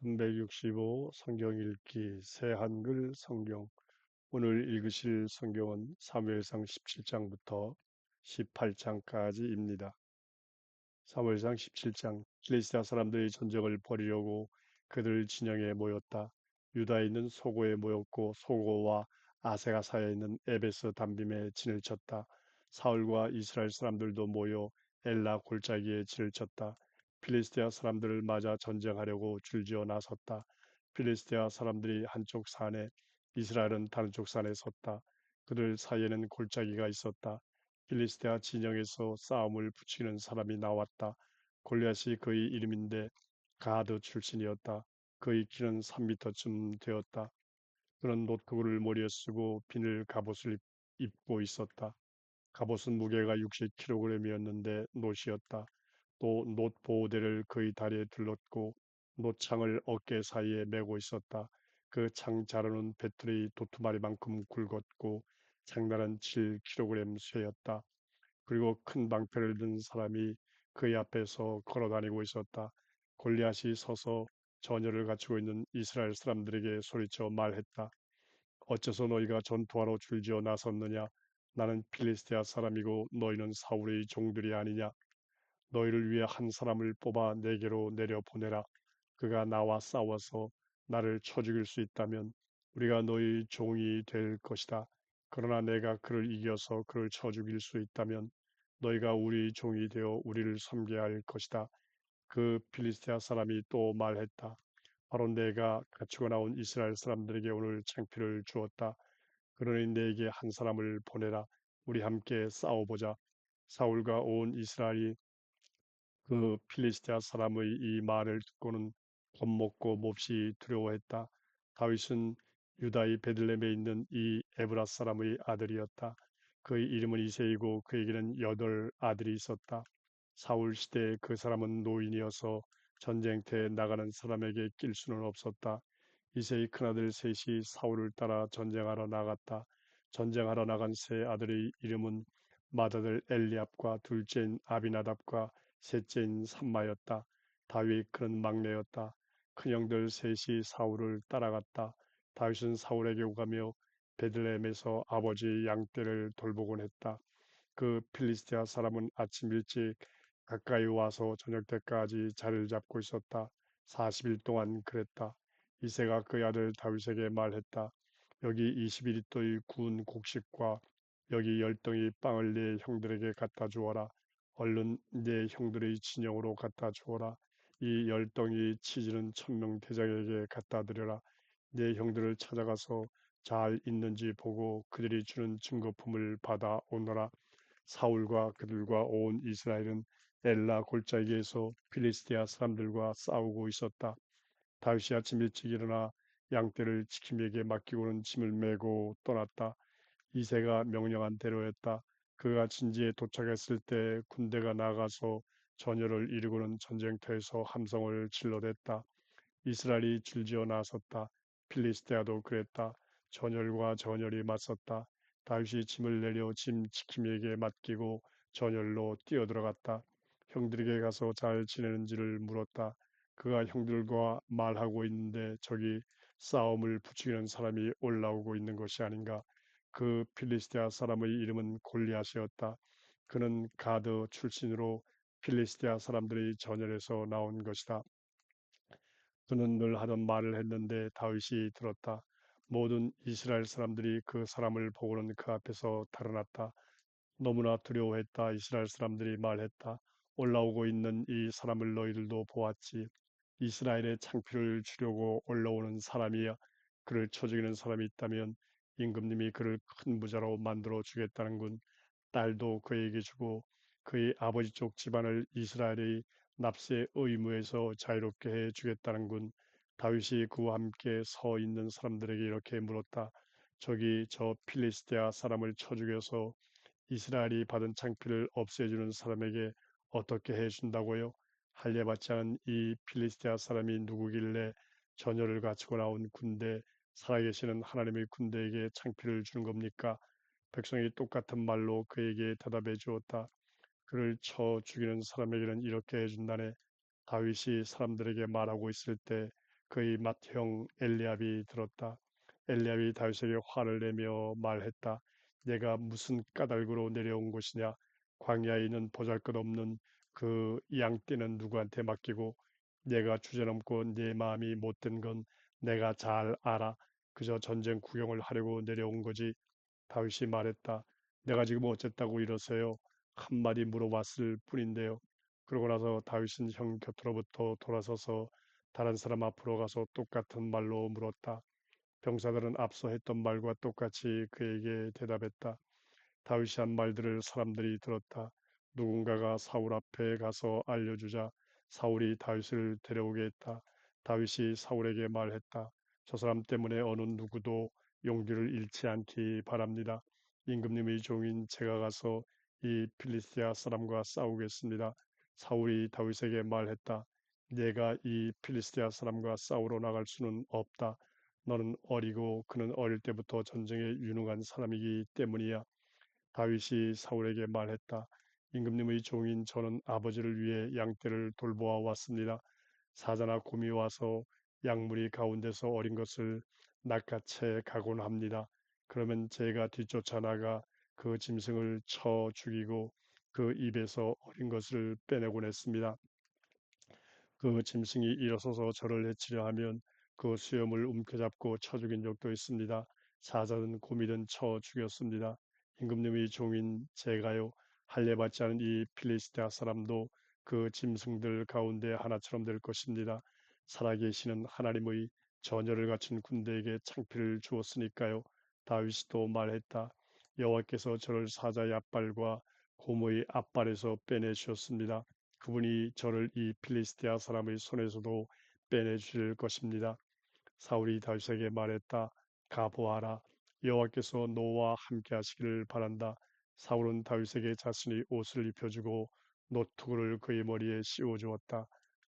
365 성경 읽기 새 한글 성경. 오늘 읽으실 성경은 사무엘상 17장부터 18장까지입니다. 사무엘상 17장. 필리스티아 사람들이 전쟁을 벌이려고 그들 진영에 모였다. 유다에 있는 소고에 모였고 소고와 아세가 사이에 있는 에베스 담빔에 진을 쳤다. 사울과 이스라엘 사람들도 모여 엘라 골짜기에 진을 쳤다. 필리스티아 사람들을 맞아 전쟁하려고 줄지어 나섰다. 필리스티아 사람들이 한쪽 산에, 이스라엘은 다른 쪽 산에 섰다. 그들 사이에는 골짜기가 있었다. 필리스티아 진영에서 싸움을 붙이는 사람이 나왔다. 골리앗이 그의 이름인데 가드 출신이었다. 그의 키는 3미터쯤 되었다. 그는 노트구를 머리에 쓰고 비늘 갑옷을 입고 있었다. 갑옷은 무게가 60kg이었는데 노시였다. 또 노 보호대를 그의 다리에 둘렀고 노창을 어깨 사이에 메고 있었다. 그 창 자루는 배터리 도트마리만큼 굵었고 장날은 7kg 쇠였다. 그리고 큰 방패를 든 사람이 그의 앞에서 걸어다니고 있었다. 골리앗이 서서 전열을 갖추고 있는 이스라엘 사람들에게 소리쳐 말했다. 어째서 너희가 전투하러 줄지어 나섰느냐? 나는 필리스티아 사람이고 너희는 사울의 종들이 아니냐? 너희를 위해 한 사람을 뽑아 내게로 내려보내라. 그가 나와 싸워서 나를 쳐 죽일 수 있다면 우리가 너희 종이 될 것이다. 그러나 내가 그를 이겨서 그를 쳐 죽일 수 있다면 너희가 우리 종이 되어 우리를 섬겨야 할 것이다. 그 필리스티아 사람이 또 말했다. 바로 내가 갖추고 나온 이스라엘 사람들에게 오늘 창피를 주었다. 그러니 내게 한 사람을 보내라. 우리 함께 싸워보자. 사울과 온 이스라엘이 그 필리스티아 사람의 이 말을 듣고는 겁먹고 몹시 두려워했다. 다윗은 유다의 베들레헴에 있는 이 에브라 사람의 아들이었다. 그의 이름은 이새이고 그에게는 8 아들이 있었다. 사울 시대에 그 사람은 노인이어서 전쟁터에 나가는 사람에게 낄 수는 없었다. 이새의 큰아들 셋이 사울을 따라 전쟁하러 나갔다. 전쟁하러 나간 세 아들의 이름은 맏아들 엘리압과 둘째인 아비나답과 셋째인 삼마였다. 다윗 그는 막내였다. 큰형들 셋이 사울을 따라갔다. 다윗은 사울에게 오가며 베들레헴에서 아버지의 양떼를 돌보곤 했다. 그 필리스티아 사람은 아침 일찍 가까이 와서 저녁 때까지 자리를 잡고 있었다. 40일 동안 그랬다. 이새가 그의 아들 다윗에게 말했다. 여기 21리터의 구운 곡식과 여기 10덩이 빵을 네 형들에게 갖다 주어라. 얼른 네 형들의 진영으로 갖다 주어라. 이 10덩이 치즈는 천명 대장에게 갖다 드려라. 네 형들을 찾아가서 잘 있는지 보고 그들이 주는 증거품을 받아 오너라. 사울과 그들과 온 이스라엘은 엘라 골짜기에서 필리스티아 사람들과 싸우고 있었다. 다윗이 아침 일찍 일어나 양떼를 지킴이에게 맡기고는 짐을 메고 떠났다. 이새가 명령한 대로였다. 그가 진지에 도착했을 때 군대가 나가서 전열을 이루고는 전쟁터에서 함성을 질러댔다. 이스라엘이 줄지어 나섰다. 필리스테아도 그랬다. 전열과 전열이 맞섰다. 다윗이 짐을 내려 짐 지킴이에게 맡기고 전열로 뛰어들어갔다. 형들에게 가서 잘 지내는지를 물었다. 그가 형들과 말하고 있는데 저기 싸움을 부추기는 사람이 올라오고 있는 것이 아닌가. 그 필리스테아 사람의 이름은 골리앗이었다. 그는 가드 출신으로 필리스테아 사람들의 전열에서 나온 것이다. 그는 늘 하던 말을 했는데 다윗이 들었다. 모든 이스라엘 사람들이 그 사람을 보고는 그 앞에서 달아났다. 너무나 두려워했다. 이스라엘 사람들이 말했다. 올라오고 있는 이 사람을 너희들도 보았지. 이스라엘의 창피를 주려고 올라오는 사람이야. 그를 쳐 죽이는 사람이 있다면 임금님이 그를 큰 부자로 만들어 주겠다는군. 딸도 그에게 주고 그의 아버지 쪽 집안을 이스라엘의 납세 의무에서 자유롭게 해 주겠다는군. 다윗이 그와 함께 서 있는 사람들에게 이렇게 물었다. 저기 저 필리스테아 사람을 쳐 죽여서 이스라엘이 받은 창피를 없애주는 사람에게 어떻게 해준다고요? 할례받지 않은 이 필리스테아 사람이 누구길래 전열을 갖추고 나온 군대, 살아계시는 하나님의 군대에게 창피를 주는 겁니까? 백성이 똑같은 말로 그에게 대답해 주었다. 그를 쳐 죽이는 사람에게는 이렇게 해준다네. 다윗이 사람들에게 말하고 있을 때 그의 맏형 엘리압이 들었다. 엘리압이 다윗에게 화를 내며 말했다. 내가 무슨 까닭으로 내려온 것이냐? 광야에 있는 보잘것없는 그 양떼는 누구한테 맡기고 내가 주저넘고 내 마음이 못된 건 내가 잘 알아. 그저 전쟁 구경을 하려고 내려온 거지. 다윗이 말했다. 내가 지금 어쨌다고 이러세요? 한마디 물어봤을 뿐인데요. 그러고 나서 다윗은 형 곁으로부터 돌아서서 다른 사람 앞으로 가서 똑같은 말로 물었다. 병사들은 앞서 했던 말과 똑같이 그에게 대답했다. 다윗이 한 말들을 사람들이 들었다. 누군가가 사울 앞에 가서 알려주자 사울이 다윗을 데려오게 했다. 다윗이 사울에게 말했다. 저 사람 때문에 어느 누구도 용기를 잃지 않기 바랍니다. 임금님의 종인 제가 가서 이 필리스티아 사람과 싸우겠습니다. 사울이 다윗에게 말했다. 내가 이 필리스티아 사람과 싸우러 나갈 수는 없다. 너는 어리고 그는 어릴 때부터 전쟁에 유능한 사람이기 때문이야. 다윗이 사울에게 말했다. 임금님의 종인 저는 아버지를 위해 양떼를 돌보아 왔습니다. 사자나 곰이 와서 양무리 가운데서 어린 것을 낚아채 가곤 합니다. 그러면 제가 뒤쫓아 나가 그 짐승을 쳐 죽이고 그 입에서 어린 것을 빼내곤 했습니다. 그 짐승이 일어서서 저를 해치려 하면 그 수염을 움켜잡고 쳐 죽인 적도 있습니다. 사자든 곰이든 쳐 죽였습니다. 임금님의 종인 제가요 할례받지 않은 이 필리스테아 사람도 그 짐승들 가운데 하나처럼 될 것입니다. 살아계시는 하나님의 전열을 갖춘 군대에게 창피를 주었으니까요. 다윗이 또 말했다. 여호와께서 저를 사자의 앞발과 곰의 앞발에서 빼내주셨습니다. 그분이 저를 이 필리스티아 사람의 손에서도 빼내주실 것입니다. 사울이 다윗에게 말했다. 가보아라. 여호와께서 너와 함께 하시기를 바란다. 사울은 다윗에게 자신의 옷을 입혀주고 노트구를 그의 머리에 씌워주었다.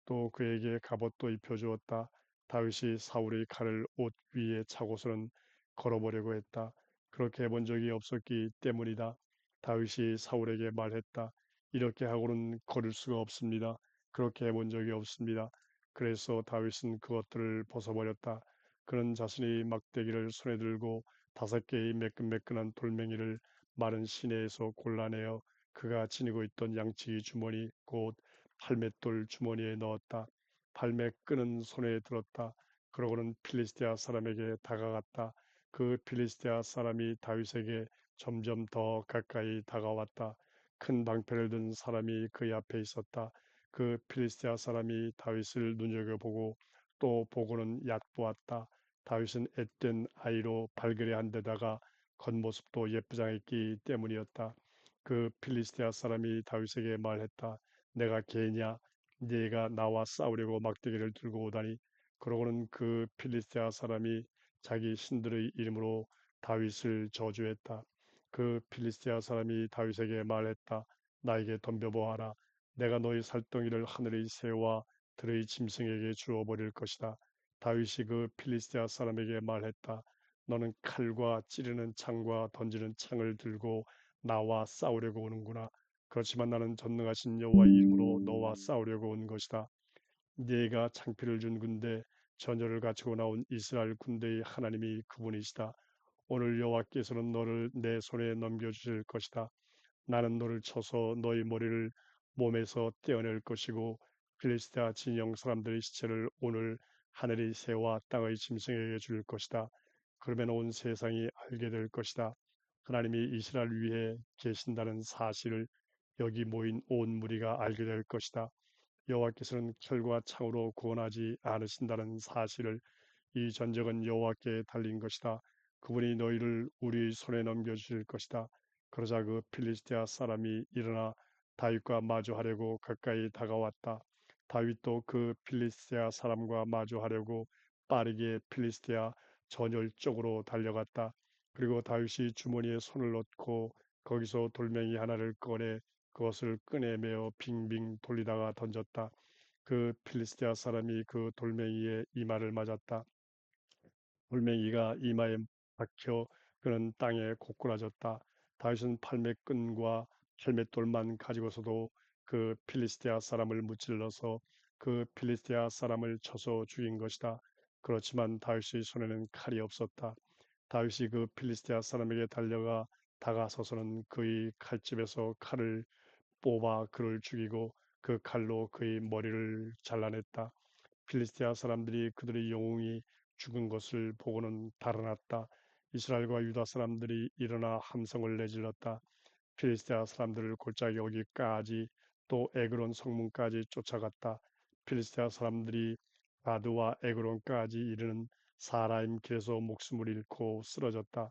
또 그에게 갑옷도 입혀주었다. 다윗이 사울의 칼을 옷 위에 차고서는 걸어보려고 했다. 그렇게 해본 적이 없었기 때문이다. 다윗이 사울에게 말했다. 이렇게 하고는 걸을 수가 없습니다. 그렇게 해본 적이 없습니다. 그래서 다윗은 그것들을 벗어버렸다. 그는 자신의 막대기를 손에 들고 5개의 매끈매끈한 돌멩이를 마른 시내에서 골라내어 그가 지니고 있던 양치기 주머니 곧 팔맷돌 주머니에 넣었다. 팔매 끈은 손에 들었다. 그러고는 필리스티아 사람에게 다가갔다. 그 필리스티아 사람이 다윗에게 점점 더 가까이 다가왔다. 큰 방패를 든 사람이 그의 앞에 있었다. 그 필리스티아 사람이 다윗을 눈여겨보고 또 보고는 얕보았다. 다윗은 앳된 아이로 발그레한 데다가 겉모습도 예쁘장했기 때문이었다. 그 필리스티아 사람이 다윗에게 말했다. 내가 개냐? 네가 나와 싸우려고 막대기를 들고 오다니. 그러고는 그 필리스티아 사람이 자기 신들의 이름으로 다윗을 저주했다. 그 필리스티아 사람이 다윗에게 말했다. 나에게 덤벼보아라. 내가 너희 살덩이를 하늘의 새와 들의 짐승에게 주어버릴 것이다. 다윗이 그 필리스티아 사람에게 말했다. 너는 칼과 찌르는 창과 던지는 창을 들고 나와 싸우려고 오는구나. 그렇지만 나는 전능하신 여호와 이름으로 너와 싸우려고 온 것이다. 네가 창피를 준 군대, 전열을 갖추고 나온 이스라엘 군대의 하나님이 그분이시다. 오늘 여호와께서는 너를 내 손에 넘겨주실 것이다. 나는 너를 쳐서 너희 머리를 몸에서 떼어낼 것이고 필리스티아 진영 사람들의 시체를 오늘 하늘의 새와 땅의 짐승에게 줄 것이다. 그러면 온 세상이 알게 될 것이다. 하나님이 이스라엘 위에 계신다는 사실을 여기 모인 온 무리가 알게 될 것이다. 여호와께서는 칼과 창으로 구원하지 않으신다는 사실을 이 전적은 여호와께 달린 것이다. 그분이 너희를 우리 손에 넘겨주실 것이다. 그러자 그 필리스티아 사람이 일어나 다윗과 마주하려고 가까이 다가왔다. 다윗도 그 필리스티아 사람과 마주하려고 빠르게 필리스티아 전열 쪽으로 달려갔다. 그리고 다윗이 주머니에 손을 넣고 거기서 돌멩이 하나를 꺼내 그것을 꺼내매어 빙빙 돌리다가 던졌다. 그 필리스티아 사람이 그 돌멩이에 이마를 맞았다. 돌멩이가 이마에 박혀 그는 땅에 고꾸라졌다. 다윗은 팔매끈과 팔맷돌만 가지고서도 그 필리스티아 사람을 무찔러서 그 필리스티아 사람을 쳐서 죽인 것이다. 그렇지만 다윗의 손에는 칼이 없었다. 다윗이 그 필리스티아 사람에게 달려가 다가서서는 그의 칼집에서 칼을 뽑아 그를 죽이고 그 칼로 그의 머리를 잘라냈다. 필리스티아 사람들이 그들의 영웅이 죽은 것을 보고는 달아났다. 이스라엘과 유다 사람들이 일어나 함성을 내질렀다. 필리스티아 사람들을 골짜기 여기까지 또 에그론 성문까지 쫓아갔다. 필리스티아 사람들이 가드와 에그론까지 이르는 사라임 길에서 목숨을 잃고 쓰러졌다.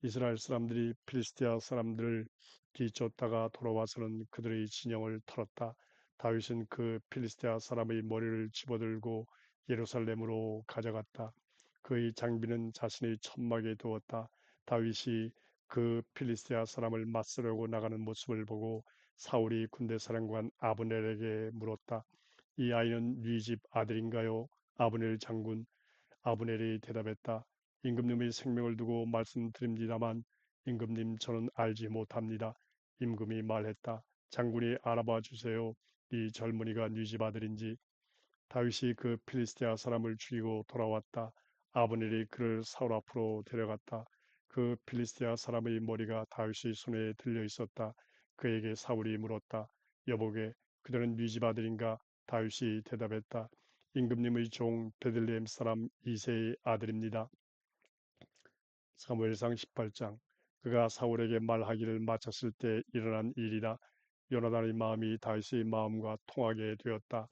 이스라엘 사람들이 필리스티아 사람들을 뒤쫓다가 돌아와서는 그들의 진영을 털었다. 다윗은 그 필리스티아 사람의 머리를 집어들고 예루살렘으로 가져갔다. 그의 장비는 자신의 천막에 두었다. 다윗이 그 필리스티아 사람을 맞서려고 나가는 모습을 보고 사울이 군대 사령관 아브넬에게 물었다. 이 아이는 네 집 아들인가요? 아브넬 장군. 아브넬이 대답했다. 임금님의 생명을 두고 말씀드립니다만 임금님 저는 알지 못합니다. 임금이 말했다. 장군이 알아봐 주세요. 이 젊은이가 네 집 아들인지. 다윗이 그 필리스티아 사람을 죽이고 돌아왔다. 아브넬이 그를 사울 앞으로 데려갔다. 그 필리스티아 사람의 머리가 다윗의 손에 들려 있었다. 그에게 사울이 물었다. 여보게 그들은 네 집 아들인가? 다윗이 대답했다. 임금님의 종 베들레헴 사람 이새의 아들입니다. 사무엘상 18장. 그가 사울에게 말하기를 마쳤을 때 일어난 일이다. 요나단의 마음이 다윗의 마음과 통하게 되었다.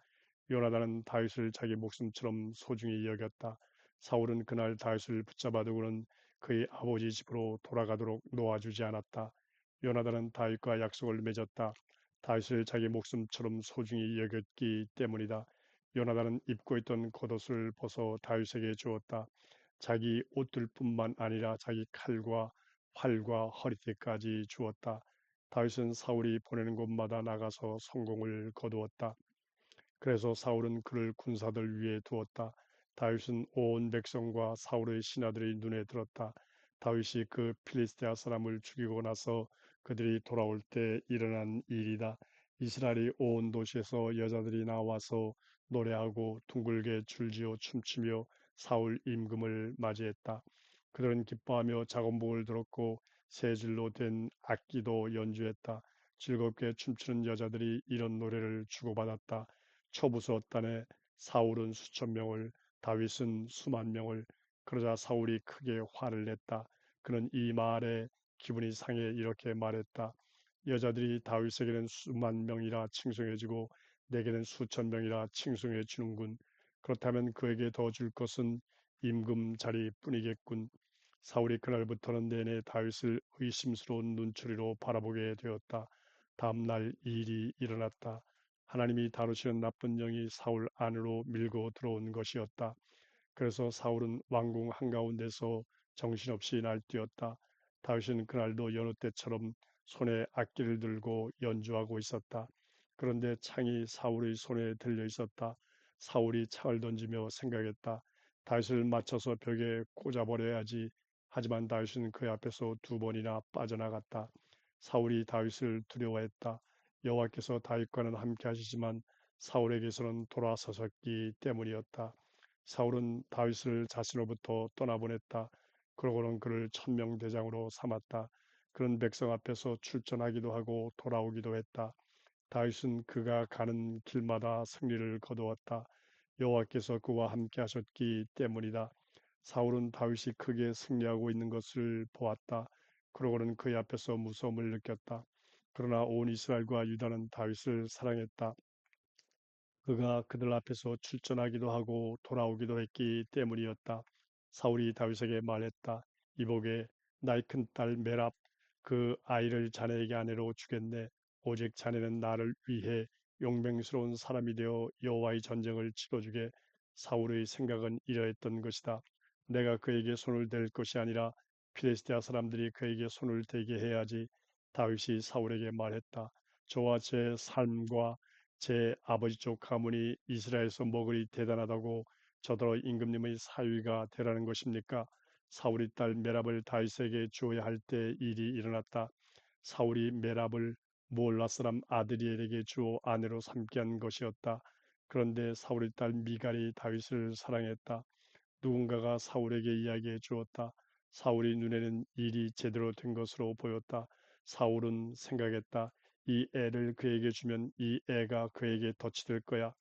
요나단은 다윗을 자기 목숨처럼 소중히 여겼다. 사울은 그날 다윗을 붙잡아 두고는 그의 아버지 집으로 돌아가도록 놓아주지 않았다. 요나단은 다윗과 약속을 맺었다. 다윗을 자기 목숨처럼 소중히 여겼기 때문이다. 요나단은 입고 있던 겉옷을 벗어 다윗에게 주었다. 자기 옷들뿐만 아니라 자기 칼과 활과 허리띠까지 주었다. 다윗은 사울이 보내는 곳마다 나가서 성공을 거두었다. 그래서 사울은 그를 군사들 위에 두었다. 다윗은 온 백성과 사울의 신하들의 눈에 들었다. 다윗이 그 필리스티아 사람을 죽이고 나서 그들이 돌아올 때 일어난 일이다. 이스라엘이 온 도시에서 여자들이 나와서 노래하고 둥글게 줄지어 춤추며 사울 임금을 맞이했다. 그들은 기뻐하며 작은복을 들었고 세 줄로 된 악기도 연주했다. 즐겁게 춤추는 여자들이 이런 노래를 주고받았다. 초부수었다네. 사울은 수천 명을, 다윗은 수만 명을. 그러자 사울이 크게 화를 냈다. 그는 이 말에 기분이 상해 이렇게 말했다. 여자들이 다윗에게는 수만 명이라 칭송해주고 내게는 수천 명이라 칭송해 주는군. 그렇다면 그에게 더 줄 것은 임금 자리뿐이겠군. 사울이 그날부터는 내내 다윗을 의심스러운 눈초리로 바라보게 되었다. 다음 날 일이 일어났다. 하나님이 다루시는 나쁜 영이 사울 안으로 밀고 들어온 것이었다. 그래서 사울은 왕궁 한가운데서 정신없이 날뛰었다. 다윗은 그날도 여느 때처럼 손에 악기를 들고 연주하고 있었다. 그런데 창이 사울의 손에 들려 있었다. 사울이 창을 던지며 생각했다. 다윗을 맞춰서 벽에 꽂아버려야지. 하지만 다윗은 그 앞에서 두 번이나 빠져나갔다. 사울이 다윗을 두려워했다. 여호와께서 다윗과는 함께 하시지만 사울에게서는 돌아서셨기 때문이었다. 사울은 다윗을 자신으로부터 떠나보냈다. 그러고는 그를 천명대장으로 삼았다. 그런 백성 앞에서 출전하기도 하고 돌아오기도 했다. 다윗은 그가 가는 길마다 승리를 거두었다. 여호와께서 그와 함께 하셨기 때문이다. 사울은 다윗이 크게 승리하고 있는 것을 보았다. 그러고는 그의 앞에서 무서움을 느꼈다. 그러나 온 이스라엘과 유다는 다윗을 사랑했다. 그가 그들 앞에서 출전하기도 하고 돌아오기도 했기 때문이었다. 사울이 다윗에게 말했다. 이복에 나의 큰딸 메랍 그 아이를 자네에게 아내로 주겠네. 오직 자네는 나를 위해 용맹스러운 사람이 되어 여호와의 전쟁을 치러주게. 사울의 생각은 이러했던 것이다. 내가 그에게 손을 댈 것이 아니라 필리스티아 사람들이 그에게 손을 대게 해야지. 다윗이 사울에게 말했다. 저와 제 삶과 제 아버지 쪽 가문이 이스라엘에서 뭐 그리 대단하다고 저더러 임금님의 사위가 되라는 것입니까? 사울이 딸 메랍을 다윗에게 주어야 할 때 일이 일어났다. 사울이 메랍을 몰라 사람 아드리엘에게 주어 아내로 삼게 한 것이었다. 그런데 사울의 딸 미갈이 다윗을 사랑했다. 누군가가 사울에게 이야기해 주었다. 사울의 눈에는 일이 제대로 된 것으로 보였다. 사울은 생각했다. 이 애를 그에게 주면 이 애가 그에게 덫이 될 거야.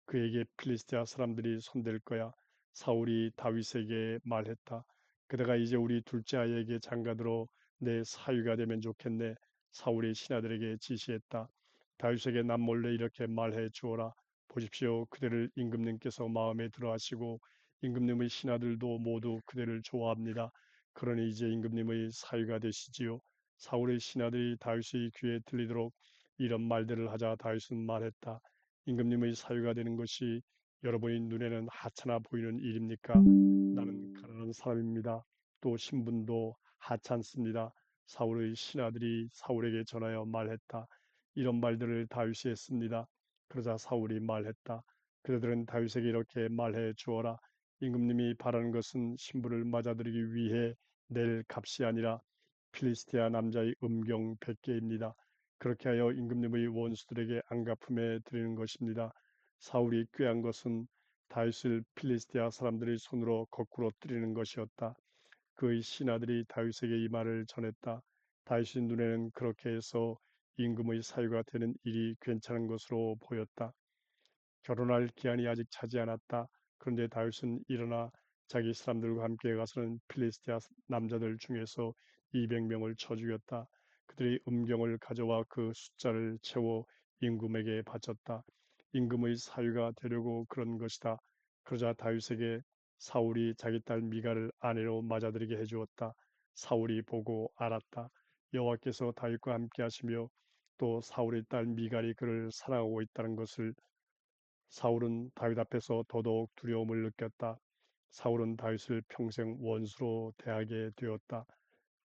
그에게 필리스티아 사람들이 손댈 거야. 사울이 다윗에게 말했다. 그대가 이제 우리 둘째 아이에게 장가들어 내 사위가 되면 좋겠네. 사울이 신하들에게 지시했다. 다윗에게 남몰래 이렇게 말해 주어라. 보십시오. 그대를 임금님께서 마음에 들어 하시고 임금님의 신하들도 모두 그대를 좋아합니다. 그러니 이제 임금님의 사위가 되시지요. 사울의 신하들이 다윗의 귀에 들리도록 이런 말들을 하자 다윗은 말했다. 임금님의 사유가 되는 것이 여러분의 눈에는 하찮아 보이는 일입니까? 나는 가난한 사람입니다. 또 신분도 하찮습니다. 사울의 신하들이 사울에게 전하여 말했다. 이런 말들을 다윗이 했습니다. 그러자 사울이 말했다. 그대들은 다윗에게 이렇게 말해 주어라. 임금님이 바라는 것은 신부를 맞아들이기 위해 낼 값이 아니라 필리스티아 남자의 음경 100개입니다. 그렇게 하여 임금님의 원수들에게 안갚음에 드리는 것입니다. 사울이 꾀한 것은 다윗을 필리스티아 사람들의 손으로 거꾸로 뜨리는 것이었다. 그의 신하들이 다윗에게 이 말을 전했다. 다윗의 눈에는 그렇게 해서 임금의 사유가 되는 일이 괜찮은 것으로 보였다. 결혼할 기한이 아직 차지 않았다. 그런데 다윗은 일어나 자기 사람들과 함께 가서는 필리스티아 남자들 중에서 200명을 쳐 죽였다. 그들이 음경을 가져와 그 숫자를 채워 임금에게 바쳤다. 임금의 사위가 되려고 그런 것이다. 그러자 다윗에게 사울이 자기 딸 미갈을 아내로 맞아들이게 해주었다. 사울이 보고 알았다. 여호와께서 다윗과 함께 하시며 또 사울의 딸 미갈이 그를 사랑하고 있다는 것을. 사울은 다윗 앞에서 더더욱 두려움을 느꼈다. 사울은 다윗을 평생 원수로 대하게 되었다.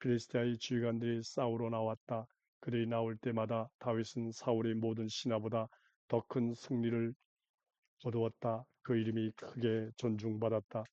필리스티아의 지휘관들이 싸우러 나왔다. 그들이 나올 때마다 다윗은 사울의 모든 신하보다 더 큰 승리를 거두었다. 그 이름이 크게 존중받았다.